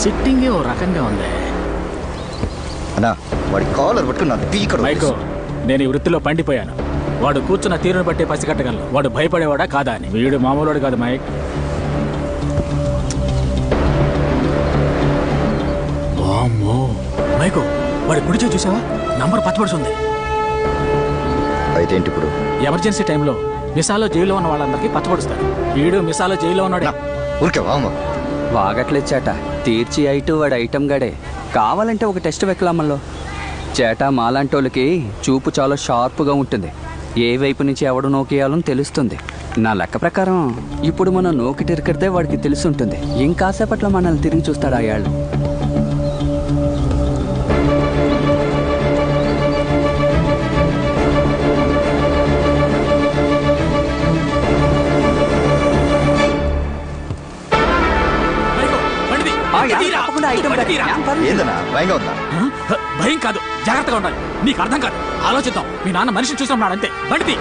సిట్టింగే ఓ రకంగా ఉంది. అన్నా వాడి కాలర్ పట్టుకుని నా పీకడు. మైకో, నేను ఈ వృత్తిలో పండిపోయాను. వాడు కూర్చున్న తీరును బట్టి పసిగట్టగలను వాడు భయపడేవాడా కాదా అని. వీడు మామూలుడు కాదు మైక్. వామ్మో మైకో, వాడి కుడిచో చూసావా? నంబర్ పచ్చబడుతుంది. అయితే ఏంటి ఇప్పుడు? ఎమర్జెన్సీ టైంలో మిసాలో జైల్లో ఉన్న వాళ్ళందరికీ పచ్చబడుస్తారు. వీడు మిసాలో జైల్లో ఉన్నాడు. ఊరికే వామ్మ వాగట్లేచాట. తీర్చి ఐటు వాడు ఐటమ్ గడే. కావాలంటే ఒక టెస్ట్ వెక్కలమ్మల్లో. చేట మాలాంటోళ్ళకి చూపు చాలా షార్ప్గా ఉంటుంది. ఏ వైపు నుంచి ఎవడు నోకేయాలని తెలుస్తుంది. నా లెక్క ప్రకారం ఇప్పుడు మనం నోకి తిరిగితే వాడికి తెలుసుంటుంది. ఇంకాసేపట్లో మనల్ని తిరిగి చూస్తాడు అయ్యాళ్ళు. ఏందన్నా భయంగా ఉందా? భయం కాదు, జాగ్రత్తగా ఉండాలి. నీకు అర్థం కాదు. ఆలోచిద్దాం. మీ నాన్న మనిషిని చూసినాడు అంతే. బండిది